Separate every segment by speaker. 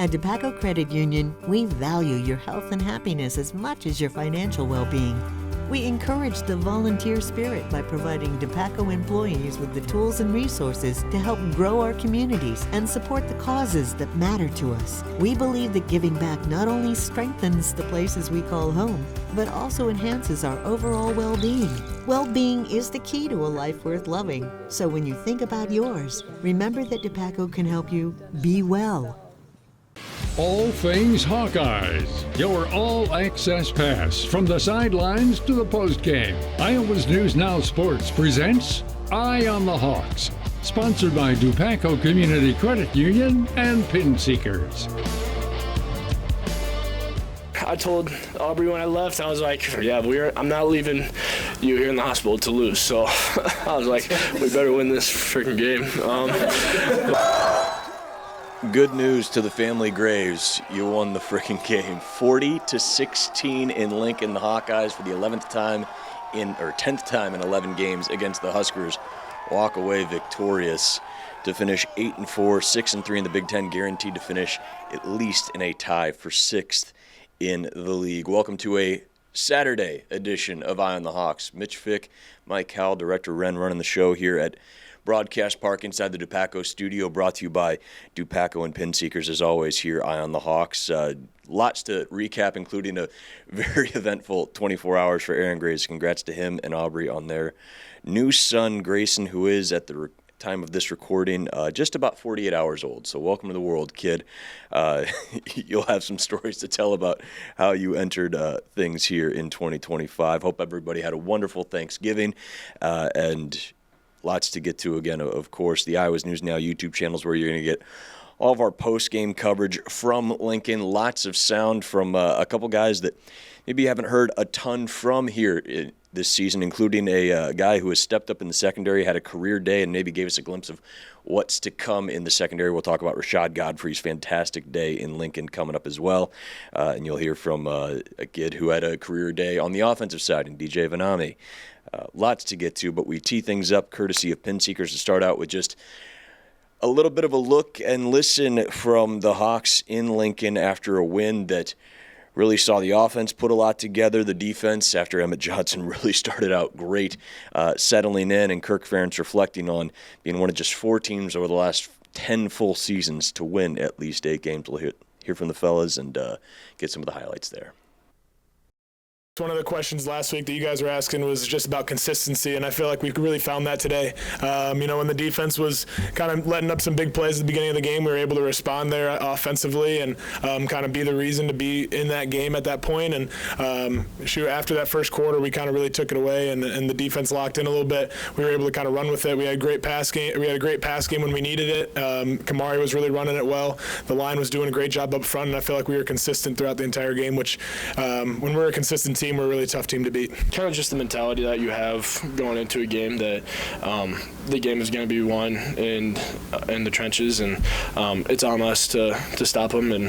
Speaker 1: At DePaco Credit Union, we value your health and happiness as much as your financial well-being. We encourage the volunteer spirit by providing DePaco employees with the tools and resources to help grow our communities and support the causes that matter to us. We believe that giving back not only strengthens the places we call home, but also enhances our overall well-being. Well-being is the key to a life worth loving. So when you think about yours, remember that DePaco can help you be well.
Speaker 2: All things Hawkeyes. Your all-access pass from the sidelines to the postgame. Iowa's News Now Sports presents Eye on the Hawks. Sponsored by DePaco Community Credit Union and Pin Seekers.
Speaker 3: I told Aubrey when I left, I was like, yeah, I'm not leaving you here in the hospital to lose. So I was like, we better win this freaking game.
Speaker 4: Good news to the family Graves. You won the freaking game. 40-16 in Lincoln. The Hawkeyes for the 10th time in 11 games against the Huskers walk away victorious to finish 8-4, 6-3 in the Big Ten, guaranteed to finish at least in a tie for 6th in the league. Welcome to a Saturday edition of Eye on the Hawks. Mitch Fick, Mike Howell, Director Wren running the show here at Broadcast Park inside the DePaco studio, brought to you by DePaco and Pin Seekers, as always, here, Eye on the Hawks. Lots to recap, including a very eventful 24 hours for Aaron Graves. Congrats to him and Aubrey on their new son, Grayson, who is, at the time of this recording, just about 48 hours old. So welcome to the world, kid. You'll have some stories to tell about how you entered things here in 2025. Hope everybody had a wonderful Thanksgiving, and lots to get to. Again, of course, the Iowa's News Now YouTube channels, where you're going to get all of our post-game coverage from Lincoln. Lots of sound from a couple guys that maybe you haven't heard a ton from here this season, including a guy who has stepped up in the secondary, had a career day, and maybe gave us a glimpse of what's to come in the secondary. We'll talk about Rashad Godfrey's fantastic day in Lincoln coming up as well. And you'll hear from a kid who had a career day on the offensive side in DJ Vanami. Lots to get to, but we tee things up courtesy of Pin Seekers to start out with just a little bit of a look and listen from the Hawks in Lincoln after a win that really saw the offense put a lot together. The defense, after Emmett Johnson really started out great, settling in, and Kirk Ferentz reflecting on being one of just 4 teams over the last 10 full seasons to win at least 8 games. We'll hear from the fellas and get some of the highlights there.
Speaker 5: One of the questions last week that you guys were asking was just about consistency, and I feel like we really found that today. When the defense was kind of letting up some big plays at the beginning of the game, we were able to respond there offensively and kind of be the reason to be in that game at that point. And after that first quarter, we kind of really took it away, and the defense locked in a little bit. We were able to kind of run with it. We had a great pass game. We had a great pass game when we needed it. Kamari was really running it well. The line was doing a great job up front, and I feel like we were consistent throughout the entire game, which when we're a consistent team, we're a really tough team to beat. Kind of just the mentality that you have going into a game that the game is going to be won in the trenches, and it's on us to stop them. And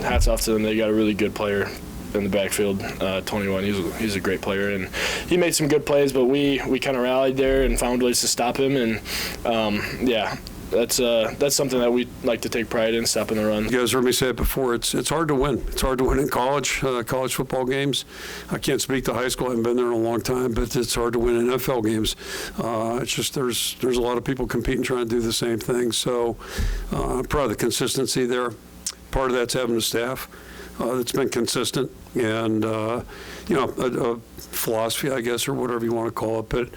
Speaker 5: hats off to them. They got a really good player in the backfield, 21. He's a great player, and he made some good plays, but we kind of rallied there and found ways to stop him. And that's something that we like to take pride in, stopping the run.
Speaker 6: You guys heard me say it before. It's hard to win. It's hard to win in college football games. I can't speak to high school. I haven't been there in a long time, but it's hard to win in NFL games. It's just there's a lot of people competing trying to do the same thing. So I'm proud of the consistency there. Part of that's having a staff that's been consistent and a philosophy, I guess, or whatever you want to call it. But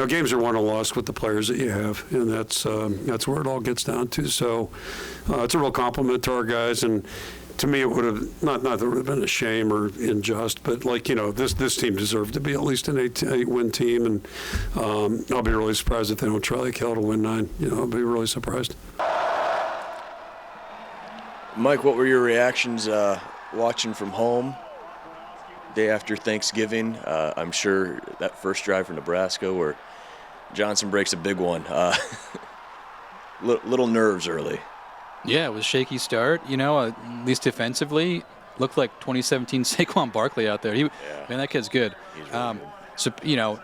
Speaker 6: games are won or lost with the players that you have, and that's where it all gets down to. So it's a real compliment to our guys, and to me, it would have not that it would have been a shame or unjust, but this team deserved to be at least an 8-win team, and I'll be really surprised if they don't try like hell to win 9. I'll be really surprised.
Speaker 4: Mike, what were your reactions watching from home day after Thanksgiving? I'm sure that first drive for Nebraska where Johnson breaks a big one. Little nerves early.
Speaker 7: Yeah, it was a shaky start. At least defensively, looked like 2017 Saquon Barkley out there. Man, that kid's good.
Speaker 4: He's really good.
Speaker 7: So,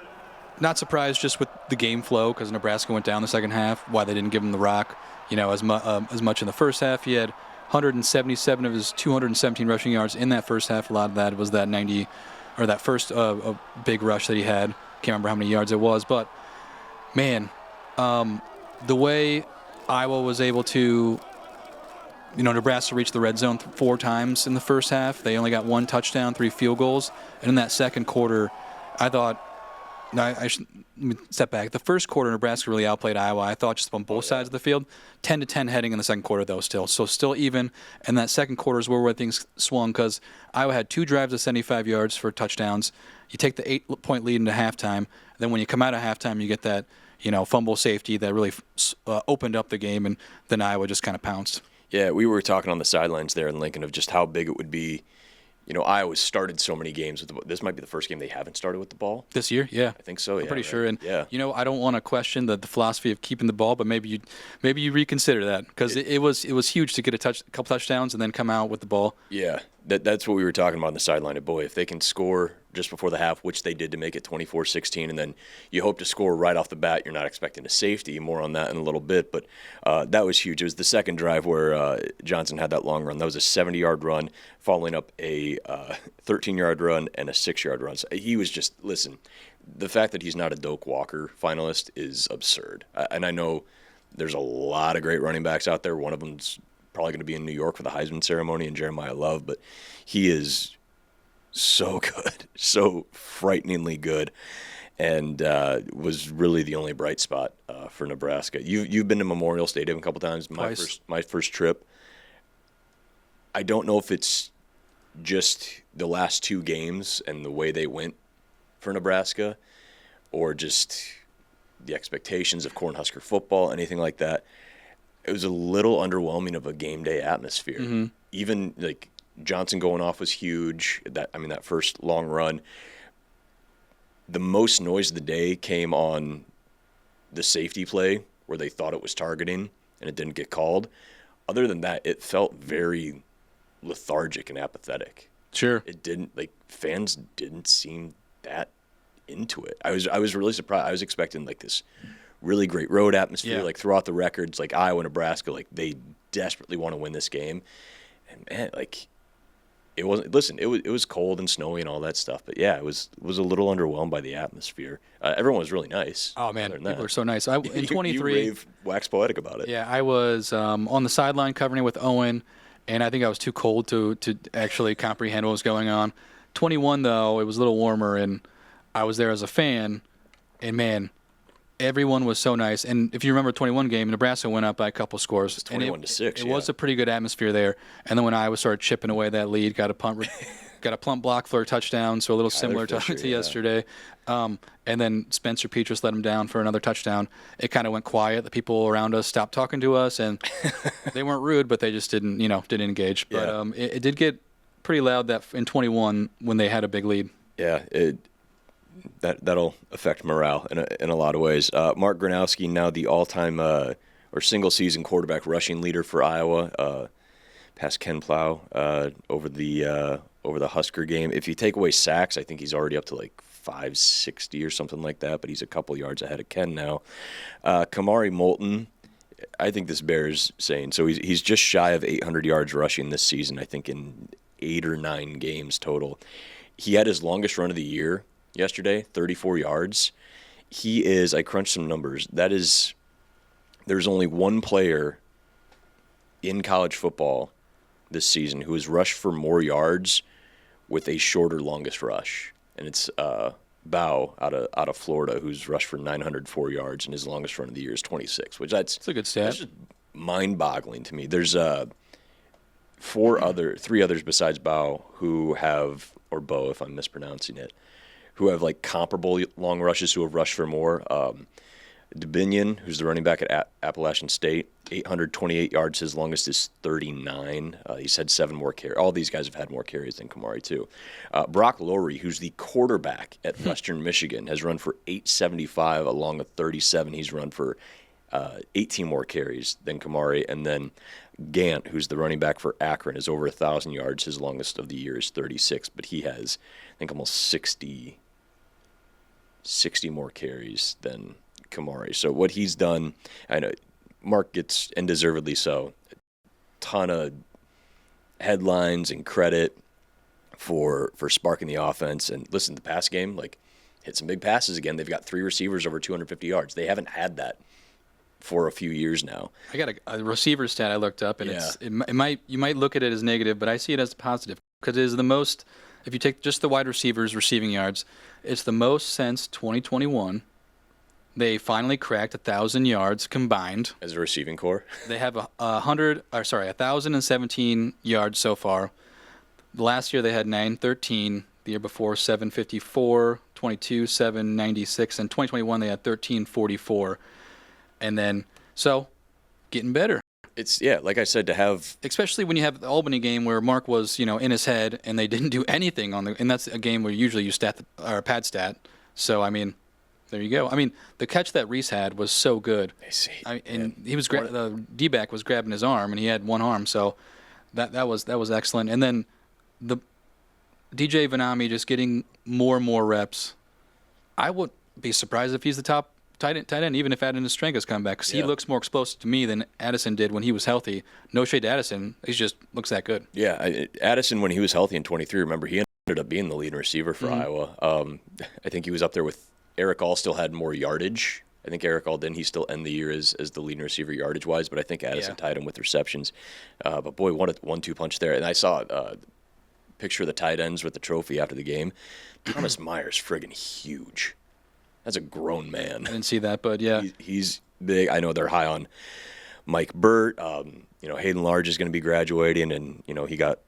Speaker 7: not surprised just with the game flow because Nebraska went down the second half. Why they didn't give him the rock, as much in the first half. He had 177 of his 217 rushing yards in that first half. A lot of that was that 90, or that first big rush that he had. Can't remember how many yards it was, but man, the way Iowa was able to, Nebraska reached the red zone 4 times in the first half. They only got 1 touchdown, 3 field goals. And in that second quarter, I thought, let me step back. The first quarter, Nebraska really outplayed Iowa. I thought just on both sides of the field. 10-10 heading in the second quarter, though, still. So still even. And that second quarter is where things swung because Iowa had 2 drives of 75 yards for touchdowns. You take the 8-point lead into halftime. Then when you come out of halftime, you get that, fumble safety that really opened up the game, and then Iowa just kind of pounced.
Speaker 4: Yeah, we were talking on the sidelines there in Lincoln of just how big it would be. Iowa started so many games with the ball. This might be the first game they haven't started with the ball.
Speaker 7: This year, yeah.
Speaker 4: I think so,
Speaker 7: I'm pretty sure. And,
Speaker 4: yeah.
Speaker 7: I don't want to question the philosophy of keeping the ball, but maybe you reconsider that because it was huge to get a couple touchdowns and then come out with the ball.
Speaker 4: Yeah, that's what we were talking about on the sideline. Boy, if they can score just before the half, which they did to make it 24-16, and then you hope to score right off the bat. You're not expecting a safety. More on that in a little bit, but that was huge. It was the second drive where Johnson had that long run. That was a 70-yard run, following up a 13-yard run and a 6-yard run. So he was just, listen, the fact that he's not a Doak Walker finalist is absurd. And I know there's a lot of great running backs out there. One of them's probably going to be in New York for the Heisman ceremony, and Jeremiah Love, but he is so good, so frighteningly good, and was really the only bright spot for Nebraska. You've been to Memorial Stadium a couple times. My first trip. I don't know if it's just the last 2 games and the way they went for Nebraska, or just the expectations of Cornhusker football, anything like that. It was a little underwhelming of a game day atmosphere. Mm-hmm. Even like Johnson going off was huge. That first long run. The most noise of the day came on the safety play where they thought it was targeting and it didn't get called. Other than that, it felt very lethargic and apathetic.
Speaker 7: Sure.
Speaker 4: It didn't, fans didn't seem that into it. I was really surprised. I was expecting this really great road atmosphere, throughout the records, Iowa, Nebraska, they desperately want to win this game. And man, it wasn't. Listen, it was cold and snowy and all that stuff, but yeah, it was a little underwhelmed by the atmosphere. Everyone was really nice.
Speaker 7: Oh man, people were so nice. In 23,
Speaker 4: you rave wax poetic about it.
Speaker 7: Yeah, I was on the sideline covering it with Owen, and I think I was too cold to actually comprehend what was going on. 21 though, it was a little warmer, and I was there as a fan, and man, everyone was so nice. And if you remember 21 game, Nebraska went up by a couple scores.
Speaker 4: It was 21-6.
Speaker 7: It was a pretty good atmosphere there. And then when Iowa started chipping away that lead, got a punt block for a touchdown, so a little similar to yesterday. And then Spencer Petras let him down for another touchdown. It kind of went quiet. The people around us stopped talking to us, and they weren't rude, but they just didn't engage. But it did get pretty loud that in 21 when they had a big lead.
Speaker 4: Yeah, that'll affect morale in a lot of ways. Mark Gronowski, now the all-time or single-season quarterback rushing leader for Iowa, past Ken Plow over the Husker game. If you take away sacks, I think he's already up to 560 or something like that, but he's a couple yards ahead of Ken now. Kamari Moulton, I think this bears saying. So he's just shy of 800 yards rushing this season, I think in 8 or 9 games total. He had his longest run of the year yesterday, 34 yards. He is, I crunched some numbers, there's only one player in college football this season who has rushed for more yards with a shorter longest rush. And it's Bow out of Florida, who's rushed for 904 yards, and his longest run of the year is 26, which that's
Speaker 7: a good stat.
Speaker 4: That's just mind-boggling to me. There's 3 others besides Bow who have, or Bo if I'm mispronouncing it, who have comparable long rushes who have rushed for more. Dubinion, who's the running back at Appalachian State, 828 yards. His longest is 39. He's had 7 more carries. All these guys have had more carries than Kamari, too. Brock Lowry, who's the quarterback at Western Michigan, has run for 875 along with 37. He's run for 18 more carries than Kamari. And then Gant, who's the running back for Akron, is over 1,000 yards. His longest of the year is 36, but he has, I think, almost 60 more carries than Kamari. So what he's done, I know Mark gets, and deservedly so, a ton of headlines and credit for sparking the offense. And listen, the pass game, like, hit some big passes again. They've got 3 receivers over 250 yards. They haven't had that for a few years now.
Speaker 7: I got a receiver stat I looked up, and you might look at it as negative, but I see it as positive because it is the most. If you take just the wide receivers receiving yards, it's the most since 2021. They finally cracked 1,000 yards combined
Speaker 4: As a receiving core?
Speaker 7: They have 1,017 yards so far. Last year they had 913. The year before 754, 22, 796, and 2021 they had 1344. And then, so, getting better.
Speaker 4: It's, like I said, to have...
Speaker 7: Especially when you have the Albany game where Mark was, in his head, and they didn't do anything and that's a game where usually you pad stat. So, I mean, there you go. I mean, the catch that Reese had was so good. He was the D-back was grabbing his arm, and he had one arm, so that was excellent. And then the DJ Vanami just getting more and more reps. I would be surprised if he's the top tight end, even if Addison Strenga's come back, because he looks more explosive to me than Addison did when he was healthy. No shade to Addison. He just looks that good.
Speaker 4: Yeah, Addison, when he was healthy in 23, remember, he ended up being the leading receiver for Iowa. I think he was up there with Eric All, still had more yardage. I think Eric All didn't. He still end the year as the leading receiver yardage-wise, but I think Addison tied him with receptions. But, boy, what a 1-2 punch there. And I saw a picture of the tight ends with the trophy after the game. Thomas Myers, friggin' huge. That's a grown man.
Speaker 7: I didn't see that, but yeah.
Speaker 4: He's big. I know they're high on Mike Burt. Hayden Large is going to be graduating, and, he got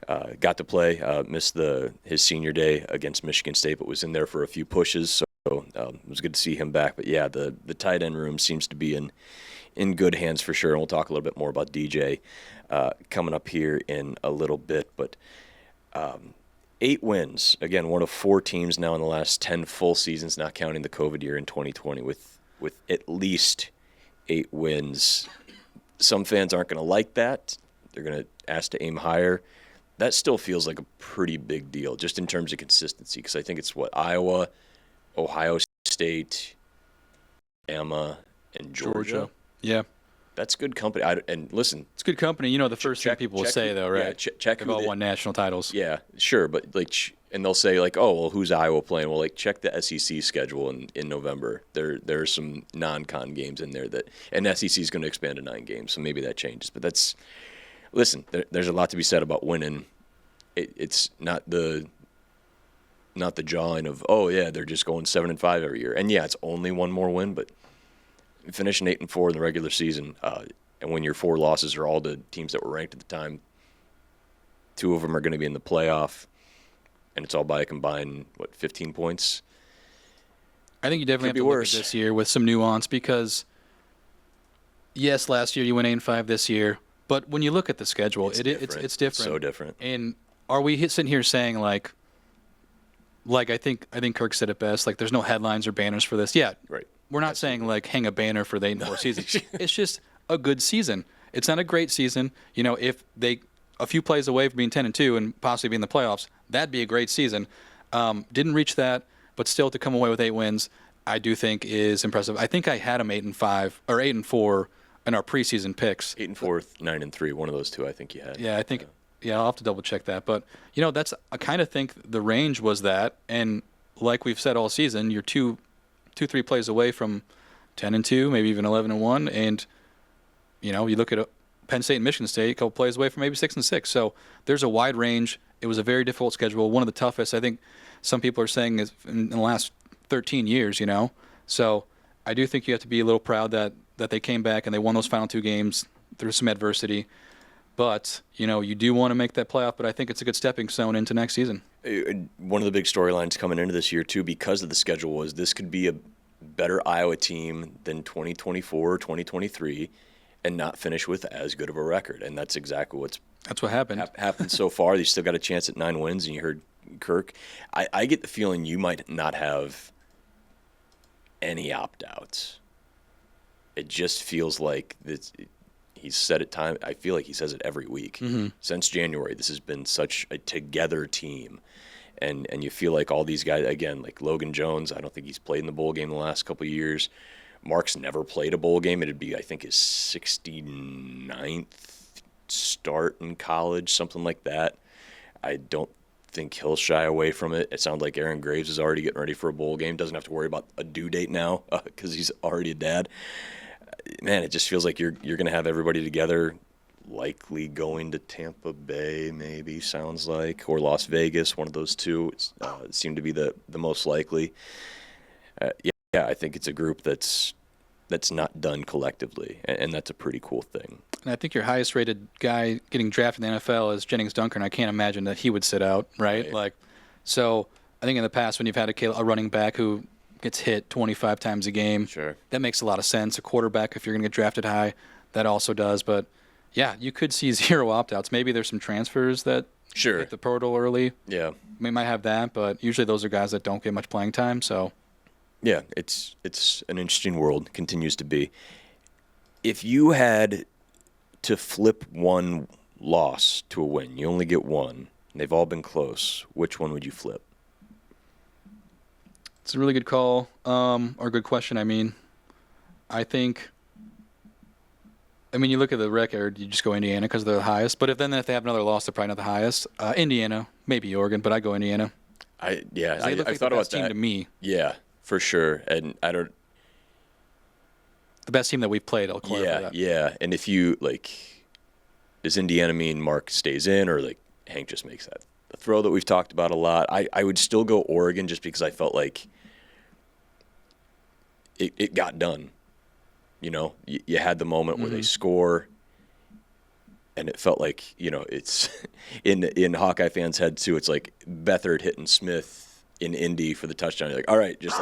Speaker 4: to play, missed his senior day against Michigan State, but was in there for a few pushes. So it was good to see him back. But, yeah, the tight end room seems to be in good hands for sure. And we'll talk a little bit more about DJ coming up here in a little bit. But 8 wins. Again, one of 4 teams now in the last 10 full seasons, not counting the COVID year in 2020, with at least 8 wins. Some fans aren't going to like that. They're going to ask to aim higher. That still feels like a pretty big deal, just in terms of consistency, because I think it's Iowa, Ohio State, Emma, and Georgia.
Speaker 7: Yeah.
Speaker 4: That's good company. And listen,
Speaker 7: it's good company. The first thing people will say, though, right?
Speaker 4: Yeah, check
Speaker 7: They've all won national titles.
Speaker 4: Yeah, sure. But, and they'll say, oh, well, who's Iowa playing? Well, check the SEC schedule in November. There are some non-con games in there and SEC is going to expand to 9 games, so maybe that changes. But listen, there's a lot to be said about winning. It's not the jawing of, they're just going 7-5 every year. And, it's only one more win, but finishing 8-4 in the regular season, and when your 4 losses are all to teams that were ranked at the time, 2 of them are going to be in the playoff, and it's all by a combined 15 points.
Speaker 7: I think you definitely have to look at this year with some nuance because, yes, last year you went 8-5 this year, but when you look at the schedule, it's different.
Speaker 4: It's so different.
Speaker 7: And are we sitting here saying I think Kirk said it best, there's no headlines or banners for this? Yeah,
Speaker 4: right.
Speaker 7: We're not saying hang a banner for the 8-4 season. It's just a good season. It's not a great season. If they a few plays away from being 10-2 and possibly being in the playoffs, that'd be a great season. Didn't reach that, but still to come away with 8 wins, I do think is impressive. I think I had them 8-5 or 8-4 in our preseason picks.
Speaker 4: 8-4, 9-3, one of those 2 I think you had.
Speaker 7: Yeah, I think. Yeah, I'll have to double check that. But that's I kind of think the range was that, and like we've said all season, you're 2-3 plays away from 10-2, maybe even 11-1, and you look at Penn State and Michigan State, a couple plays away from maybe 6-6. So there's a wide range. It was a very difficult schedule, one of the toughest. I think some people are saying is in the last 13 years. So I do think you have to be a little proud that they came back and they won those final 2 games through some adversity. But you do want to make that playoff. But I think it's a good stepping stone into next season.
Speaker 4: One of the big storylines coming into this year, too, because of the schedule, was this could be a better Iowa team than 2024 or 2023 and not finish with as good of a record. And that's exactly what
Speaker 7: happened.
Speaker 4: Happened so far. They still got a chance at 9 wins, and you heard Kirk. I get the feeling you might not have any opt-outs. It just feels like he's said it time. I feel like he says it every week.
Speaker 7: Mm-hmm.
Speaker 4: Since January, this has been such a together team. And you feel like all these guys, again, like Logan Jones, I don't think he's played in the bowl game the last couple of years. Mark's never played a bowl game. It'd be, I think, his 69th start in college, something like that. I don't think he'll shy away from it. It sounds like Aaron Graves is already getting ready for a bowl game. Doesn't have to worry about a due date now because he's already a dad. Man, it just feels like you're going to have everybody together, likely going to Tampa Bay, maybe, sounds like, or Las Vegas, one of those two. It seemed to be the most likely. Yeah, I think it's a group that's not done collectively, and that's a pretty cool thing.
Speaker 7: And I think your highest-rated guy getting drafted in the NFL is Jennings Dunker, and I can't imagine that he would sit out, right? So I think in the past when you've had a running back who gets hit 25 times a game,
Speaker 4: sure,
Speaker 7: that makes a lot of sense. A quarterback, if you're going to get drafted high, that also does. But, yeah, you could see 0 opt-outs. Maybe there's some transfers that hit the portal early.
Speaker 4: Yeah.
Speaker 7: We might have that, but usually those are guys that don't get much playing time, so.
Speaker 4: Yeah, it's an interesting world, continues to be. If you had to flip one loss to a win, you only get one, and they've all been close, which one would you flip?
Speaker 7: It's a really good call, or good question, I mean. I think, you look at the record, you just go Indiana because they're the highest, but if they have another loss, they're probably not the highest. Indiana, maybe Oregon, but I go Indiana.
Speaker 4: I
Speaker 7: like
Speaker 4: thought
Speaker 7: the
Speaker 4: about
Speaker 7: team
Speaker 4: that.
Speaker 7: To me.
Speaker 4: Yeah, for sure. And I don't.
Speaker 7: The best team that we've played, I'll clarify that.
Speaker 4: Yeah. And if you does Indiana mean Mark stays in, or Hank just makes that the throw that we've talked about a lot? I would still go Oregon just because I felt like it got done. You had the moment where they score, and it felt like, it's in Hawkeye fans' head too. It's like Beathard hitting Smith in Indy for the touchdown. You're like, all right, just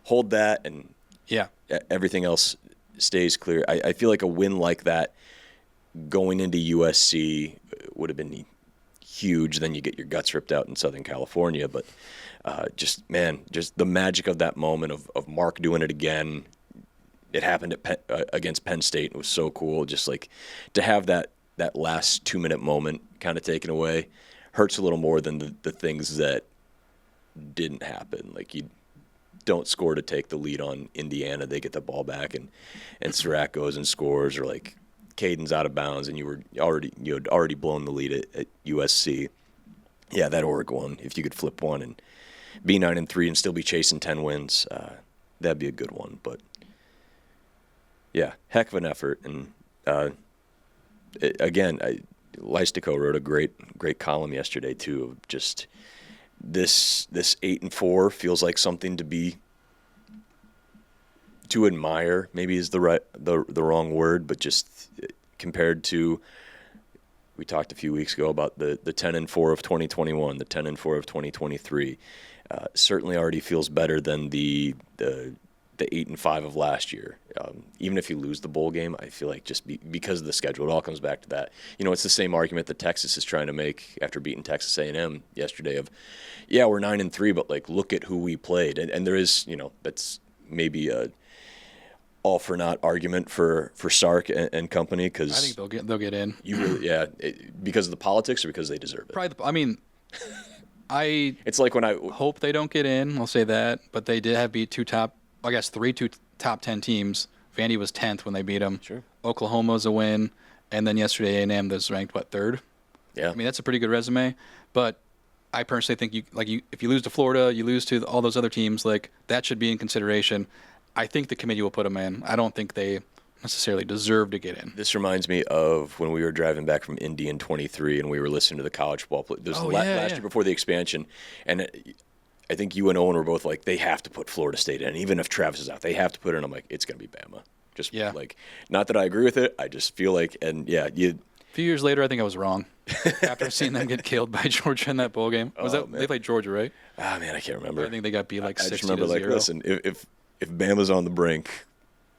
Speaker 4: hold that, and everything else stays clear. I feel like a win like that going into USC would have been huge. Then you get your guts ripped out in Southern California, but just the magic of that moment of Mark doing it again. It happened against Penn State. It was so cool. Just to have that last 2-minute moment kind of taken away hurts a little more than the things that didn't happen. You don't score to take the lead on Indiana. They get the ball back, and Serac goes and scores, or Caden's out of bounds, and you had already blown the lead at USC. Yeah, that Oregon one, if you could flip one and be 9-3 and still be chasing 10 wins, that'd be a good one. But yeah, heck of an effort. And again, Leistico wrote a great column yesterday too, of just this 8-4 feels like something to admire. Maybe is the wrong word, but just compared to, we talked a few weeks ago about the 10-4 of 2021, the 10-4 of 2023. Certainly already feels better than the 8-5 of last year. Even if you lose the bowl game, I feel like just because of the schedule, it all comes back to that. It's the same argument that Texas is trying to make after beating Texas A&M yesterday of, yeah, we're 9-3, but look at who we played. And there is, that's maybe a all for naught argument for Sark and company, because
Speaker 7: I think they'll get in.
Speaker 4: You really, because of the politics or because they deserve it?
Speaker 7: Probably. It's
Speaker 4: like when I
Speaker 7: hope they don't get in. I'll say that, but they did have beat three top 10 teams. Vandy was 10th when they beat them.
Speaker 4: Sure.
Speaker 7: Oklahoma's a win, and then yesterday A&M was ranked third.
Speaker 4: Yeah.
Speaker 7: That's a pretty good resume, but I personally think if you lose to Florida, you lose to all those other teams, that should be in consideation. I think the committee will put them in. I don't think they necessarily deserve to get in.
Speaker 4: This reminds me of when we were driving back from Indy in 23 and we were listening to the college football play. This was last year before the expansion, and I think you and Owen were both they have to put Florida State in. Even if Travis is out, they have to put it in. I'm like, it's going to be Bama. Not that I agree with it. I just feel a
Speaker 7: few years later, I think I was wrong. After seeing them get killed by Georgia in that bowl game. They played Georgia, right?
Speaker 4: Ah, man, I can't remember.
Speaker 7: I think they got beat 60-0.
Speaker 4: I just remember listen, if Bama's on the brink,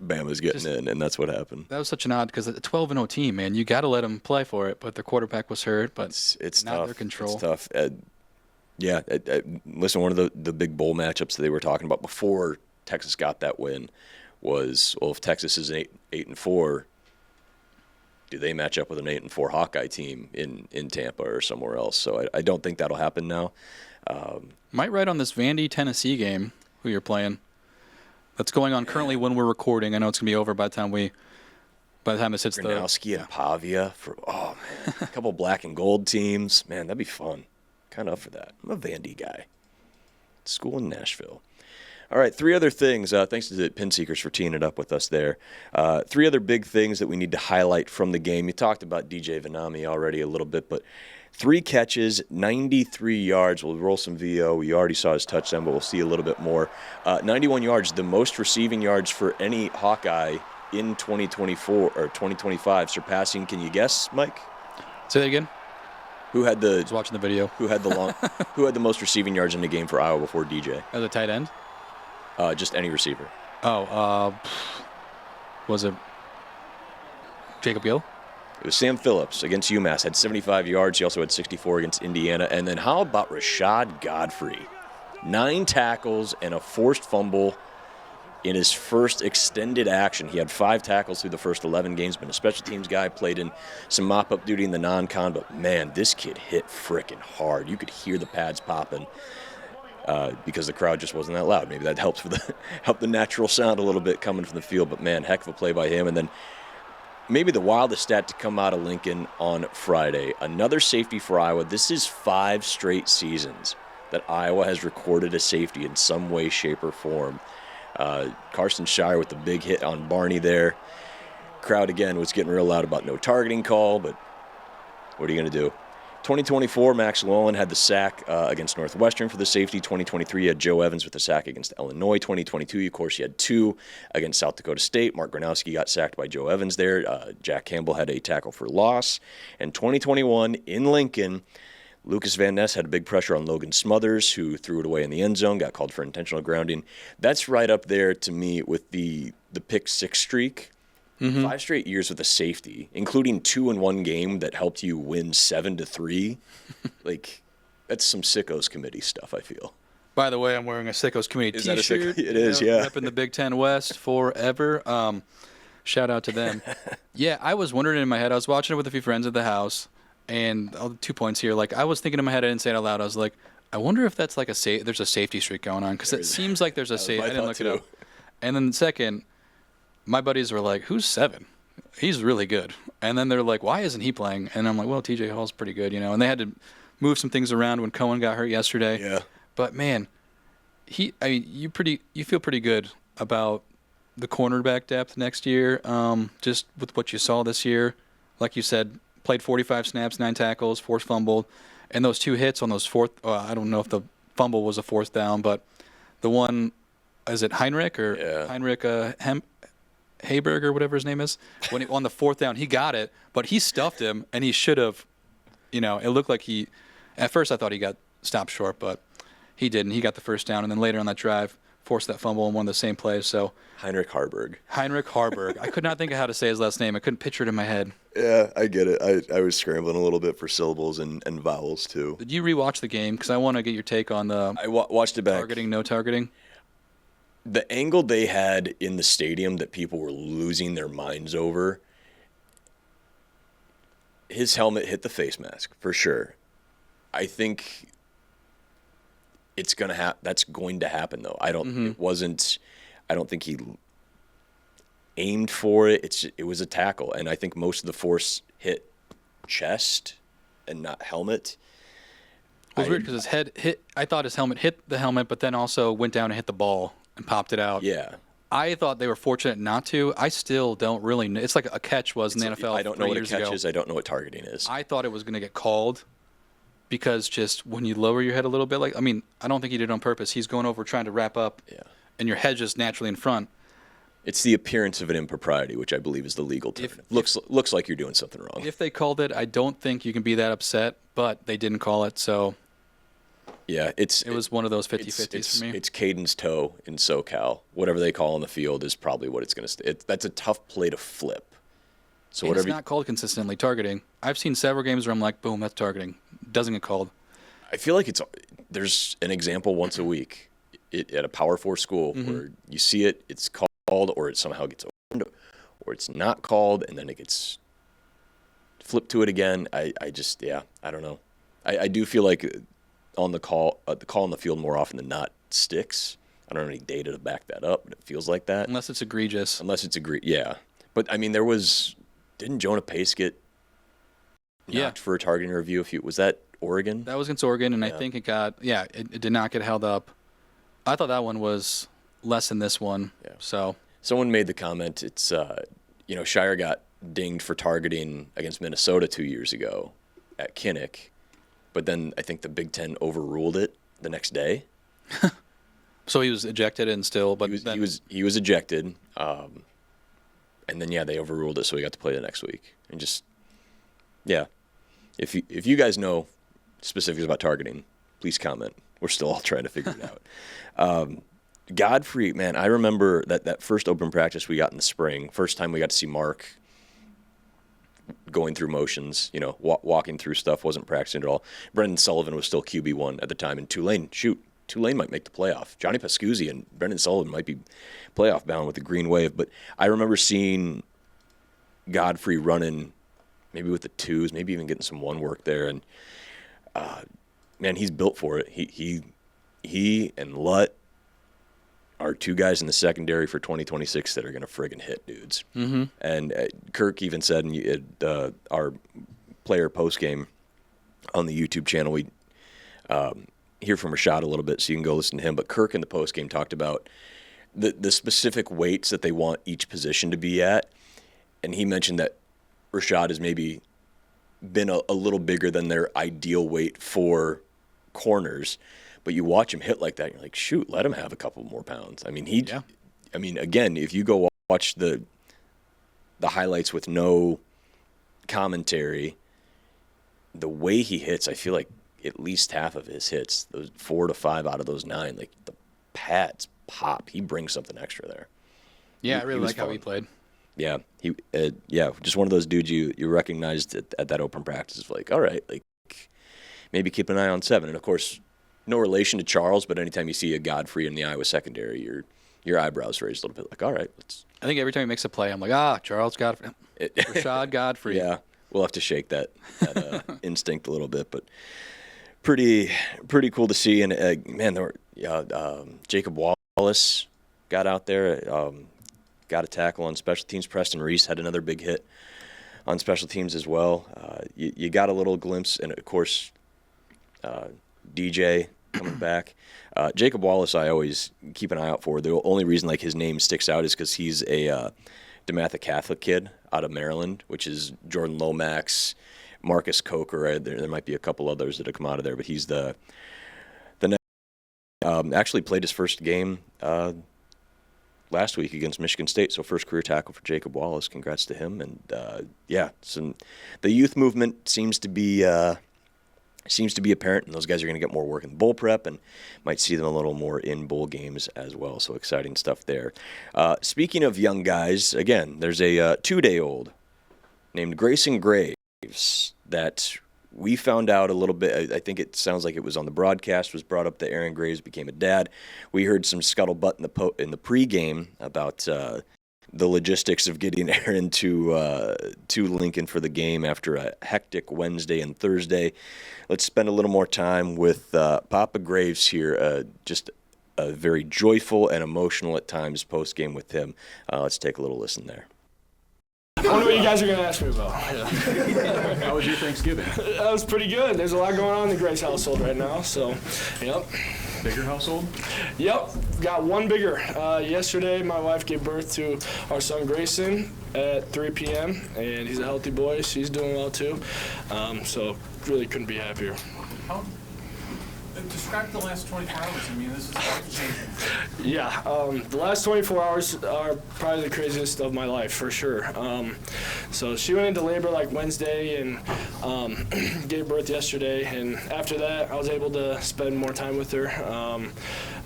Speaker 4: Bama's getting in, and that's what happened.
Speaker 7: That was such an odd, because a 12-0 team, man, you got to let them play for it. But their quarterback was hurt, but
Speaker 4: it's
Speaker 7: not
Speaker 4: tough.
Speaker 7: their control.
Speaker 4: It's tough. Listen, one of the big bowl matchups that they were talking about before Texas got that win was, if Texas is 8-4, do they match up with an 8-4 Hawkeye team in Tampa or somewhere else? So I don't think that'll happen now.
Speaker 7: Might write on this Vandy-Tennessee game, who you're playing. That's going on currently when we're recording. I know it's going to be over by the time we by the time this hits
Speaker 4: Gronowski and Pavia for a couple black and gold teams. Man, that'd be fun. Kind of up for that. I'm a Vandy guy. School in Nashville. All right, 3 other things. Thanks to the Pin Seekers for teeing it up with us there. 3 other big things that we need to highlight from the game. You talked about DJ Vanami already a little bit, but 3 catches, 93 yards. We'll roll some VO. We already saw his touchdown, but we'll see a little bit more. 91 yards, the most receiving yards for any Hawkeye in 2024 or 2025, surpassing. Can you guess, Mike?
Speaker 7: Say that again.
Speaker 4: Who had the?
Speaker 7: I was watching the video.
Speaker 4: Who had the most receiving yards in the game for Iowa before DJ?
Speaker 7: As a tight end.
Speaker 4: Just any receiver.
Speaker 7: Was it Jacob Gill?
Speaker 4: It was Sam Phillips against UMass. Had 75 yards. He also had 64 against Indiana. And then how about Rashad Godfrey? 9 tackles and a forced fumble in his first extended action. He had 5 tackles through the first 11 games, been a special teams guy, played in some mop-up duty in the non-con, but man, this kid hit frickin' hard. You could hear the pads popping because the crowd just wasn't that loud. Maybe that helped help the natural sound a little bit coming from the field, but man, heck of a play by him. And then maybe the wildest stat to come out of Lincoln on Friday, another safety for Iowa. This is 5 straight seasons that Iowa has recorded a safety in some way, shape, or form. Carson Shire with the big hit on Barney there. Crowd, again, was getting real loud about no targeting call, but what are you going to do? 2024, Max Llewellyn had the sack against Northwestern for the safety. 2023, had Joe Evans with the sack against Illinois. 2022, of course, he had 2 against South Dakota State. Mark Gronowski got sacked by Joe Evans there. Jack Campbell had a tackle for loss. And 2021, in Lincoln, Lucas Van Ness had a big pressure on Logan Smothers, who threw it away in the end zone, got called for intentional grounding. That's right up there to me with the pick 6 streak. 5 straight years with a safety, including 2 in one game that helped you win 7-3. Like, that's some Sickos Committee stuff, I feel.
Speaker 7: By the way, I'm wearing a Sickos Committee
Speaker 4: Is that
Speaker 7: T-shirt.
Speaker 4: It is, yeah.
Speaker 7: Repping the Big Ten West forever. Shout out to them. Yeah, I was wondering in my head. I was watching it with a few friends at the house, and 2 points here. Like, I was thinking in my head, I didn't say it out loud. I was like, I wonder if that's like there's a safety streak going on, because it seems like there's a safety. I didn't look it up. And then second, my buddies were like, who's 7? He's really good. And then they're like, why isn't he playing? And I'm like, well, TJ Hall's pretty good, And they had to move some things around when Cohen got hurt yesterday.
Speaker 4: Yeah.
Speaker 7: But man, you feel pretty good about the cornerback depth next year. Just with what you saw this year, like you said, played 45 snaps, 9 tackles, forced fumbled, and those 2 hits on those I don't know if the fumble was a 4th down, but the one, is it Heinrich or Heinrich Hayberg or whatever his name is? When on the 4th down, he got it, but he stuffed him, and he should have, it looked like at first I thought he got stopped short, but he didn't. He got the first down, and then later on that drive, forced that fumble in one of the same plays. So
Speaker 4: Heinrich Harburg.
Speaker 7: I could not think of how to say his last name. I couldn't picture it in my head.
Speaker 4: Yeah, I get it. I was scrambling a little bit for syllables and vowels, too.
Speaker 7: Did you rewatch the game? Because I want to get your take on the
Speaker 4: I watched it back.
Speaker 7: Targeting, no targeting.
Speaker 4: The angle they had in the stadium that people were losing their minds over, his helmet hit the face mask, for sure. I think that's going to happen, though. I don't think he aimed for it. It was a tackle, and I think most of the force hit chest and not helmet.
Speaker 7: It was weird because his head hit. I thought his helmet hit the helmet, but then also went down and hit the ball and popped it out.
Speaker 4: Yeah.
Speaker 7: I thought they were fortunate not to. I still don't really know. It's like a catch was in the NFL.
Speaker 4: I don't know what a catch
Speaker 7: ago.
Speaker 4: is. I don't know what targeting is.
Speaker 7: I thought it was going to get called because just when you lower your head a little bit, I don't think he did it on purpose. He's going over trying to wrap up, and your head's just naturally in front.
Speaker 4: It's the appearance of an impropriety, which I believe is the legal term. Looks like you're doing something wrong.
Speaker 7: If they called it, I don't think you can be that upset, but they didn't call it, so...
Speaker 4: Yeah, it was
Speaker 7: one of those 50-50s for me.
Speaker 4: It's Caden's toe in SoCal. Whatever they call on the field is probably what it's going to that's a tough play to flip. So
Speaker 7: it's not called consistently targeting. I've seen several games where I'm like, boom, that's targeting. Doesn't get called.
Speaker 4: I feel like there's an example once a week at a Power 4 school where you see it's called, or it somehow gets overturned, or it's not called, and then it gets flipped to it again. I don't know. I do feel like on the call on the field more often than not sticks. I don't have any data to back that up, but it feels like that.
Speaker 7: Unless it's egregious.
Speaker 4: Yeah. But, I mean, didn't Jonah Pace get knocked for a targeting review? Was that Oregon?
Speaker 7: That was against Oregon, and I think it did not get held up. I thought that one was less than this one. Yeah. So
Speaker 4: someone made the comment, it's, Shire got dinged for targeting against Minnesota 2 years ago at Kinnick, but then I think the Big Ten overruled it the next day.
Speaker 7: So he was ejected and still, but
Speaker 4: he was ejected, and then they overruled it, so he got to play the next week. And just if you guys know specifics about targeting, please comment. We're still all trying to figure it out. Godfrey, man, I remember that first open practice we got in the spring. First time we got to see Mark going through motions, walking through stuff, wasn't practicing at all. Brendan Sullivan was still QB1 at the time, and Tulane might make the playoff. Johnny Pascuzzi and Brendan Sullivan might be playoff bound with the Green Wave. But I remember seeing Godfrey running maybe with the twos, maybe even getting some one work there. And, man, he's built for it. He and Lutt are two guys in the secondary for 2026 that are going to friggin' hit dudes. Mm-hmm. And Kirk even said in our player postgame on the YouTube channel, we hear from Rashad a little bit, so you can go listen to him. But Kirk in the postgame talked about the specific weights that they want each position to be at. And he mentioned that Rashad has maybe been a little bigger than their ideal weight for corners. But you watch him hit like that, and you're like, shoot, let him have a couple more pounds. I mean, again, if you go watch the highlights with no commentary, the way he hits, I feel like at least half of his hits, those 4 to 5 out of those 9, like the pads pop. He brings something extra there.
Speaker 7: Yeah, I really like how he played.
Speaker 4: Yeah, just one of those dudes you recognized at that open practice. Like, all right, like maybe keep an eye on 7. And of course, no relation to Charles, but anytime you see a Godfrey in the Iowa secondary, your eyebrows raised a little bit. Like, all right,
Speaker 7: I think every time he makes a play, I'm like, Charles Godfrey, Rashad Godfrey.
Speaker 4: Yeah, we'll have to shake that instinct a little bit, but pretty cool to see. And man, there were Jacob Wallace got out there, got a tackle on special teams. Preston Reese had another big hit on special teams as well. You got a little glimpse, and of course, DJ coming back. Jacob Wallace, I always keep an eye out for. The only reason his name sticks out is because he's a DeMatha Catholic kid out of Maryland, which is Jordan Lomax, Marcus Coker. There might be a couple others that have come out of there, but he's the next. Actually played his first game last week against Michigan State, so first career tackle for Jacob Wallace. Congrats to him. And the youth movement seems to be apparent, and those guys are going to get more work in bowl prep and might see them a little more in bowl games as well. So exciting stuff there. Speaking of young guys, again, there's a 2-day-old named Grayson Graves that we found out a little bit. I think it sounds like it was on the broadcast, was brought up that Aaron Graves became a dad. We heard some scuttlebutt in the pregame about the logistics of getting Aaron to Lincoln for the game after a hectic Wednesday and Thursday. Let's spend a little more time with Papa Graves here. Just a very joyful and emotional at times post-game with him. Let's take a little listen there.
Speaker 3: I wonder what you guys are going to ask me about.
Speaker 8: How was your Thanksgiving?
Speaker 3: That was pretty good. There's a lot going on in the Grace household right now, so, yep.
Speaker 8: Bigger household?
Speaker 3: Yep, got one bigger. Yesterday, my wife gave birth to our son Grayson at 3 p.m., and he's a healthy boy. She's doing well, too. So really couldn't be happier.
Speaker 8: Describe the last 24 hours. I mean, this is life-changing.
Speaker 3: Yeah, the last 24 hours are probably the craziest of my life, for sure. So she went into labor Wednesday and gave birth yesterday, and after that, I was able to spend more time with her.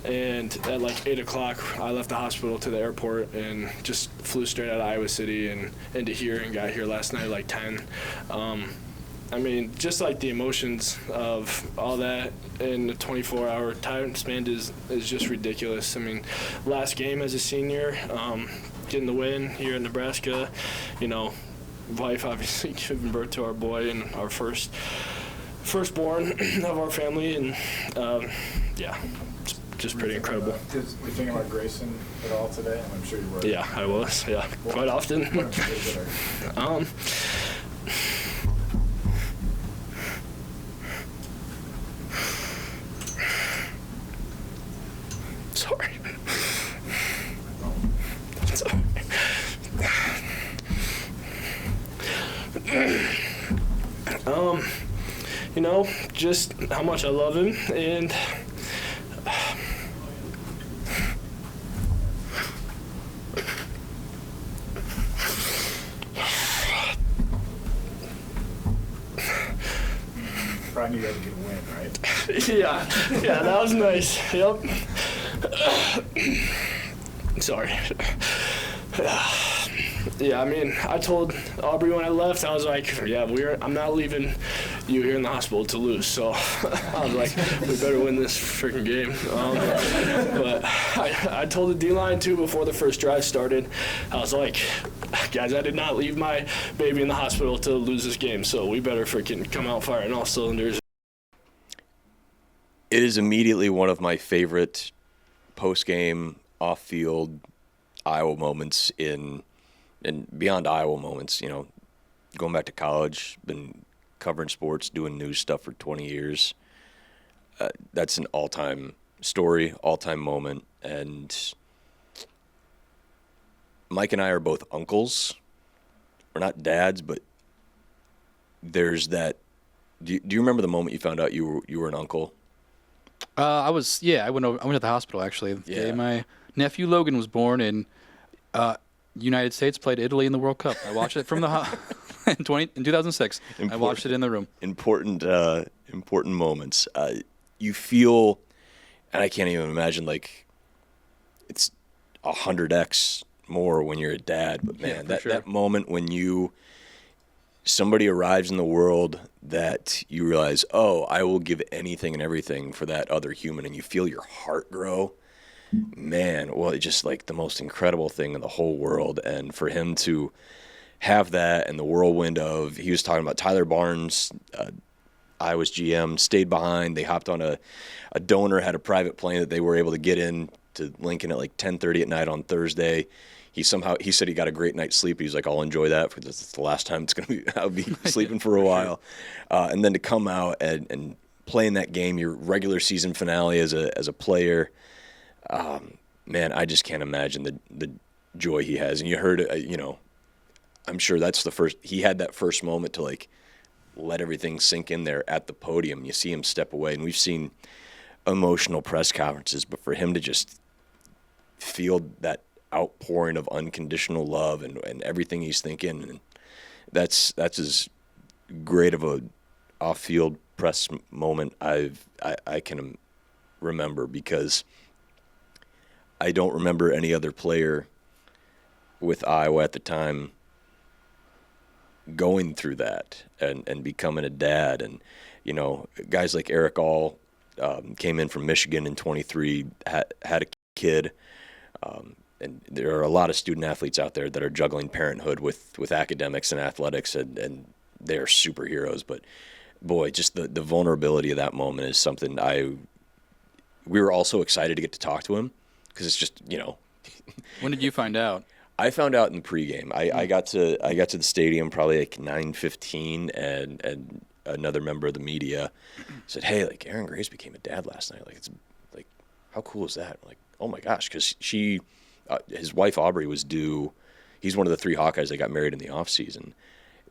Speaker 3: And at 8 o'clock, I left the hospital to the airport and just flew straight out of Iowa City and into here and got here last night at 10. I mean, just the emotions of all that in a 24-hour time span is just ridiculous. I mean, last game as a senior, getting the win here in Nebraska, wife obviously giving birth to our boy and our firstborn of our family, and it's just pretty incredible.
Speaker 8: Were you thinking about Grayson at all today? I'm sure you were.
Speaker 3: Yeah, I was. Yeah, quite often. Sorry. Sorry. Just how much I love him, and
Speaker 8: Probably knew you had to get a win, right?
Speaker 3: yeah, that was nice. Yep. Sorry. Yeah, I mean, I told Aubrey when I left, I was like, yeah, I'm not leaving you here in the hospital to lose. So I was like, we better win this freaking game. But I told the D-line, too, before the first drive started, I was like, guys, I did not leave my baby in the hospital to lose this game, so we better freaking come out firing all cylinders.
Speaker 4: It is immediately one of my favorite post-game, off-field Iowa moments and beyond Iowa moments, going back to college, been covering sports, doing news stuff for 20 years. That's an all-time story, all-time moment. And Mike and I are both uncles. We're not dads, but there's that. Do you remember the moment you found out you were an uncle?
Speaker 7: I went to the hospital, actually. The day my nephew Logan was born, and United States played Italy in the World Cup. I watched it from the in 2006. I watched it in the room. Important
Speaker 4: moments. You feel, and I can't even imagine, like, it's 100x more when you're a dad. But man, that moment when somebody arrives in the world that you realize, oh, I will give anything and everything for that other human, and you feel your heart grow. Man, well, it's just like the most incredible thing in the whole world. And for him to have that and the whirlwind of, he was talking about Tyler Barnes, Iowa's GM, stayed behind. They hopped on a donor, had a private plane that they were able to get in to Lincoln at like 10:30 at night on Thursday. He said he got a great night's sleep. He was like, I'll enjoy that because it's the last time I'll be sleeping for a while. And then to come out and play in that game, your regular season finale as a player, man, I just can't imagine the joy he has. And you heard it, I'm sure that's he had that first moment to like let everything sink in there at the podium. You see him step away, and we've seen emotional press conferences, but for him to just feel that outpouring of unconditional love and everything he's thinking, and that's as great of a off-field press moment I can remember, because I don't remember any other player with Iowa at the time going through that and becoming a dad. And, guys like Eric All came in from Michigan in 23, had a kid. And there are a lot of student athletes out there that are juggling parenthood with academics and athletics, and they are superheroes. But, boy, just the vulnerability of that moment is something we were also excited to get to talk to him, because it's just,
Speaker 7: When did you find out?
Speaker 4: I found out in the pregame. I got to the stadium probably like 9:15, and another member of the media said, "Hey, like Aaron Grace became a dad last night. Like, it's like, how cool is that?" I'm like, oh my gosh, because his wife Aubrey was due. He's one of the 3 Hawkeyes that got married in the off season.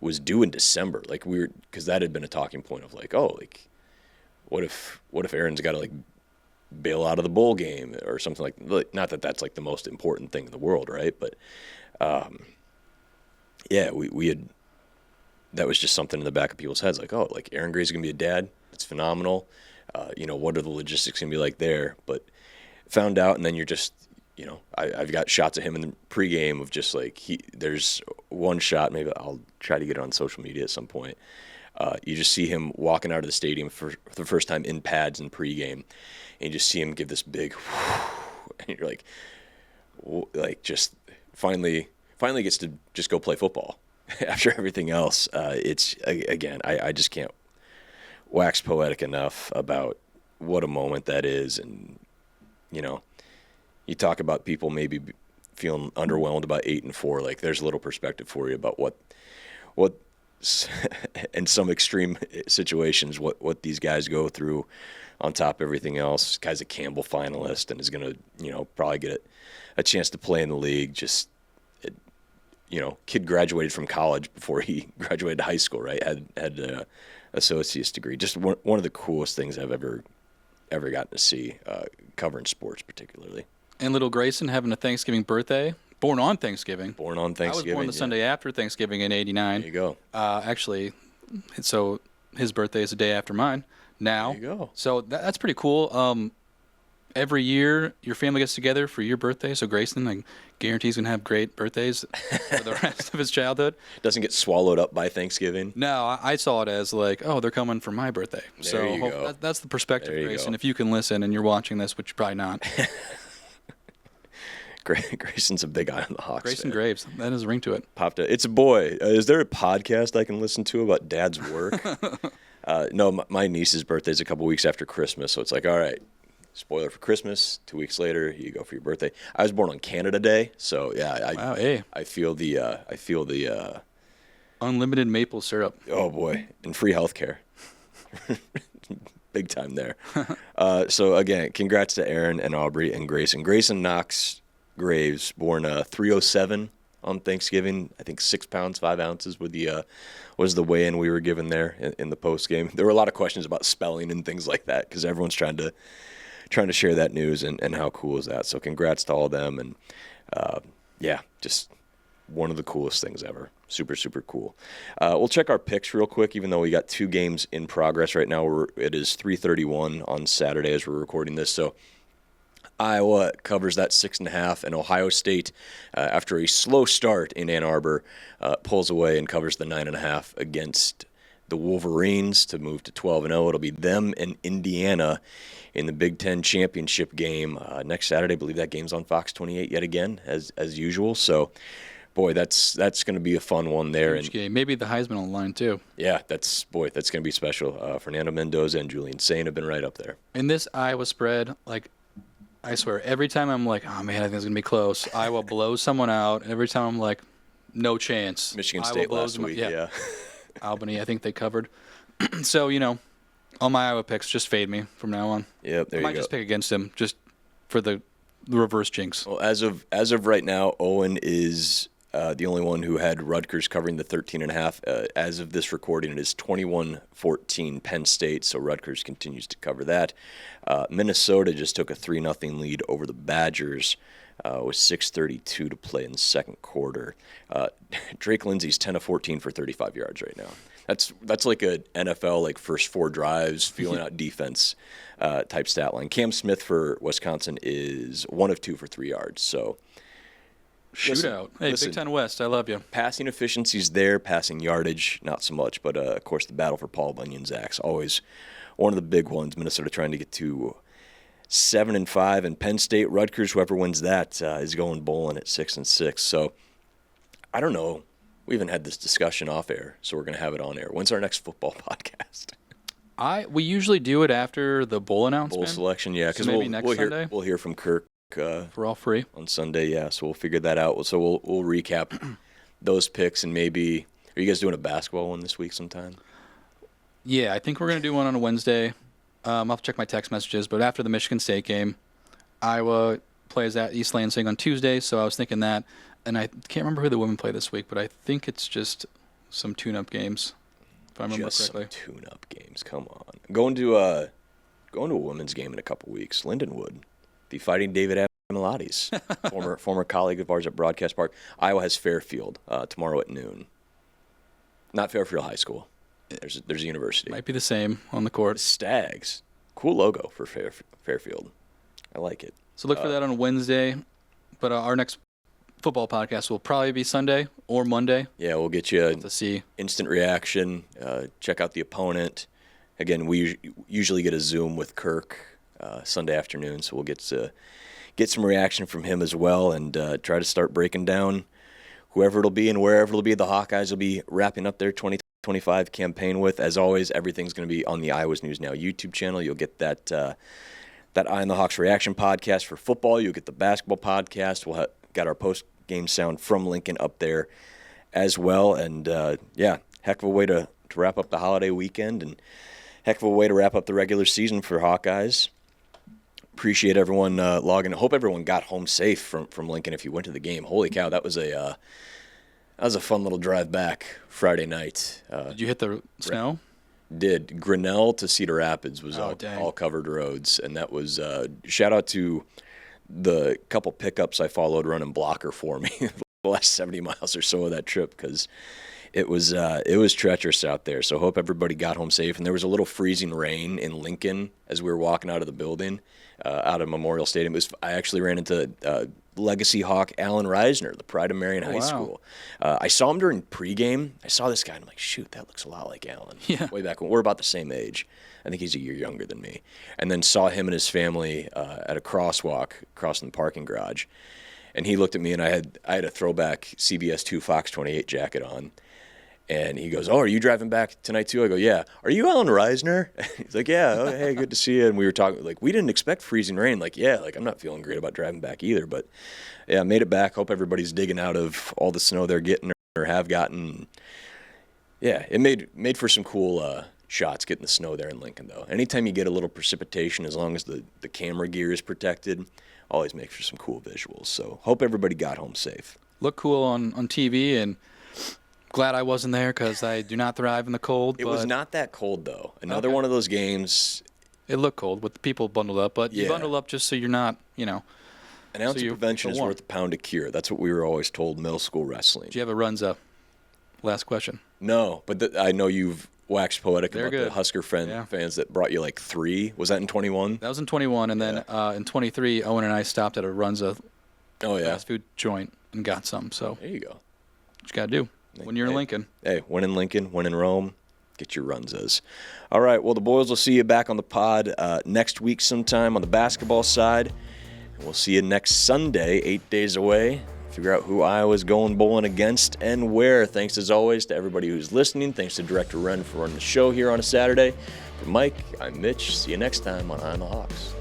Speaker 4: Was due in December. Like, because that had been a talking point of like, oh, like, what if Aaron's got to like bail out of the bowl game or something like, not that that's like the most important thing in the world, right? But we had, that was just something in the back of people's heads, like, oh, like Aaron Gray's gonna be a dad. It's phenomenal. What are the logistics gonna be like there? But found out, and then you're just, I've got shots of him in the pregame of just like, there's one shot, maybe I'll try to get it on social media at some point. You just see him walking out of the stadium for the first time in pads in pregame, and you just see him give this big, and you're like just finally gets to just go play football after everything else. It's, again, I just can't wax poetic enough about what a moment that is, and you talk about people maybe feeling underwhelmed about 8-4. Like, there's a little perspective for you about what in some extreme situations, what these guys go through on top of everything else. Guy's a Campbell finalist and is going to, probably get a chance to play in the league. Just, kid graduated from college before he graduated high school, right? Had an associate's degree. Just one of the coolest things I've ever gotten to see, covering sports particularly. And
Speaker 7: little Grayson having a Thanksgiving birthday. Born on Thanksgiving.
Speaker 4: I was
Speaker 7: born the Sunday after Thanksgiving in '89.
Speaker 4: There you go.
Speaker 7: Actually, so his birthday is the day after mine now.
Speaker 4: There you go.
Speaker 7: So that's pretty cool. Every year, your family gets together for your birthday. So Grayson, I guarantee he's going to have great birthdays for the rest of his childhood.
Speaker 4: Doesn't get swallowed up by Thanksgiving.
Speaker 7: No, I saw it as like, oh, they're coming for my birthday.
Speaker 4: There you go.
Speaker 7: That's the perspective,
Speaker 4: There you
Speaker 7: Grayson.
Speaker 4: go.
Speaker 7: If you can listen and you're watching this, which you're probably not.
Speaker 4: Grayson's a big eye on the Hawks.
Speaker 7: Grayson Graves. That has a ring to it.
Speaker 4: Popped it. It's a boy. Is there a podcast I can listen to about Dad's work? No, my niece's birthday is a couple weeks after Christmas, so it's like, all right, spoiler for Christmas. 2 weeks later, you go for your birthday. I was born on Canada Day, so yeah,
Speaker 7: Wow, hey.
Speaker 4: I feel the
Speaker 7: Unlimited maple syrup.
Speaker 4: oh boy, and free healthcare. Big time there. So again, congrats to Aaron and Aubrey and Grayson. Grayson Knox Graves, born 307 on Thanksgiving. I think 6 pounds 5 ounces was the weigh-in we were given there in the post game. There were a lot of questions about spelling and things like that because everyone's trying to share that news and how cool is that. So congrats to all of them, and just one of the coolest things ever. Super, super cool. We'll check our picks real quick, even though we got 2 games in progress right now. It is 3:31 on Saturday as we're recording this. So Iowa covers that 6.5, and Ohio State, after a slow start in Ann Arbor, pulls away and covers the 9.5 against the Wolverines to move to 12-0. It'll be them and Indiana in the Big Ten championship game next Saturday. I believe that game's on Fox 28 yet again, as usual. So, boy, that's going to be a fun one there.
Speaker 7: Huge game. Maybe the Heisman on the line, too.
Speaker 4: Yeah, that's going to be special. Fernando Mendoza and Julian Sain have been right up there.
Speaker 7: In this Iowa spread, I swear, every time I'm like, oh, man, I think it's going to be close. Iowa blows someone out. Every time I'm like, no chance.
Speaker 4: Michigan
Speaker 7: Iowa
Speaker 4: State
Speaker 7: blows
Speaker 4: last week, yeah.
Speaker 7: Albany, I think they covered. So, all my Iowa picks, just fade me from now on.
Speaker 4: Yep, there you go.
Speaker 7: I might just pick against them just for the reverse jinx.
Speaker 4: Well, as of right now, Owen is the only one who had Rutgers covering the 13.5. As of this recording, it is 21-14 Penn State, so Rutgers continues to cover that. Minnesota just took a 3-0 lead over the Badgers with 6:32 to play in the second quarter. Drake Lindsey's 10 of 14 for 35 yards right now. That's like a NFL first 4 drives, feeling out defense type stat line. Cam Smith for Wisconsin is 1 of 2 for 3 yards. So
Speaker 7: shootout.
Speaker 4: Listen,
Speaker 7: Big Ten West, I love you.
Speaker 4: Passing efficiency's there, passing yardage not so much. But of course, the battle for Paul Bunyan's axe always one of the big ones. Minnesota trying to get to 7-5, and Penn State, Rutgers, whoever wins that is going bowling at 6-6. So I don't know. We haven't had this discussion off air, so we're going to have it on air. When's our next football podcast?
Speaker 7: We usually do it after the bowl announcement.
Speaker 4: Bowl selection, yeah, because we'll hear from Kirk.
Speaker 7: We're all free
Speaker 4: on Sunday, yeah. So we'll figure that out. So we'll recap those picks, and maybe are you guys doing a basketball one this week sometime?
Speaker 7: Yeah, I think we're going to do one on a Wednesday. I'll have to check my text messages, but after the Michigan State game, Iowa plays at East Lansing on Tuesday, so I was thinking that. And I can't remember who the women play this week, but I think it's just some tune-up games, if I remember correctly.
Speaker 4: Just some tune-up games. Come on. Going to a women's game in a couple weeks. Lindenwood, the Fighting David Amelatis, former colleague of ours at Broadcast Park. Iowa has Fairfield tomorrow at noon. Not Fairfield High School. There's a university.
Speaker 7: Might be the same on the court.
Speaker 4: Stags. Cool logo for Fairfield. I like it.
Speaker 7: So look for that on Wednesday. But our next football podcast will probably be Sunday or Monday.
Speaker 4: Yeah, we'll get you
Speaker 7: to see
Speaker 4: instant reaction. Check out the opponent. Again, we usually get a Zoom with Kirk Sunday afternoon, so we'll get some reaction from him as well, and try to start breaking down whoever it'll be and wherever it'll be. The Hawkeyes will be wrapping up their 2025 campaign with. As always, everything's going to be on the Iowa's News Now YouTube channel. You'll get that that Eye on the Hawks reaction podcast for football. You'll get the basketball podcast. We'll got our post-game sound from Lincoln up there as well. And, heck of a way to wrap up the holiday weekend and heck of a way to wrap up the regular season for Hawkeyes. Appreciate everyone logging. Hope everyone got home safe from Lincoln if you went to the game. Holy cow, that was a fun little drive back Friday night.
Speaker 7: Did you hit the snow?
Speaker 4: Did. Grinnell to Cedar Rapids was all covered roads, and that was shout out to the couple pickups I followed running blocker for me the last 70 miles or so of that trip, because it was treacherous out there. So hope everybody got home safe. And there was a little freezing rain in Lincoln as we were walking out of the building, out of Memorial Stadium. I actually ran into Legacy Hawk Alan Reisner, the pride of Marion High School. I saw him during pregame. I saw this guy, and I'm like, shoot, that looks a lot like Alan.
Speaker 7: Yeah.
Speaker 4: Way back when we're about the same age. I think he's a year younger than me. And then saw him and his family at a crosswalk crossing the parking garage. And he looked at me, and I had a throwback CBS 2 Fox 28 jacket on. And he goes, "Oh, are you driving back tonight too?" I go, "Yeah." "Are you Alan Reisner?" He's like, "Yeah." "Oh, hey, good to see you." And we were talking, like, we didn't expect freezing rain. Like, yeah, like I'm not feeling great about driving back either. But yeah, made it back. Hope everybody's digging out of all the snow they're getting or have gotten. Yeah, it made for some cool shots getting the snow there in Lincoln, though. Anytime you get a little precipitation, as long as the camera gear is protected, always makes for some cool visuals. So hope everybody got home safe.
Speaker 7: Looked cool on TV, and glad I wasn't there because I do not thrive in the cold.
Speaker 4: It was not that cold, though. Another one of those games.
Speaker 7: It looked cold with the people bundled up, but you bundle up just so you're not,
Speaker 4: An ounce of prevention is worth a pound of cure. That's what we were always told in middle school wrestling.
Speaker 7: Do you have a Runza? Last question.
Speaker 4: No, but I know you've waxed poetic about the Husker fans that brought you like 3. Was that in 21?
Speaker 7: That was in 21, and then in 23, Owen and I stopped at a Runza fast food joint and got some. So
Speaker 4: there you go.
Speaker 7: What you got to do when you're in Lincoln.
Speaker 4: Hey, when in Lincoln, when in Rome, get your Runzas. All right, well, the boys will see you back on the pod next week sometime on the basketball side. And we'll see you next Sunday, 8 days away. Figure out who Iowa's going bowling against and where. Thanks, as always, to everybody who's listening. Thanks to Director Wren for running the show here on a Saturday. For Mike, I'm Mitch. See you next time on Eye on the Hawks.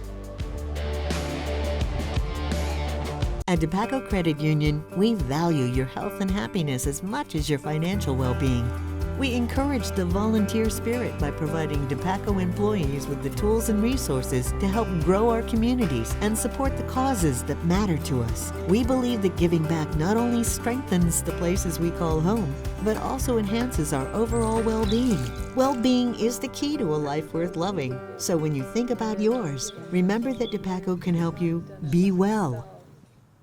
Speaker 1: At DePaco Credit Union, we value your health and happiness as much as your financial well-being. We encourage the volunteer spirit by providing DePaco employees with the tools and resources to help grow our communities and support the causes that matter to us. We believe that giving back not only strengthens the places we call home, but also enhances our overall well-being. Well-being is the key to a life worth loving. So when you think about yours, remember that DePaco can help you be well.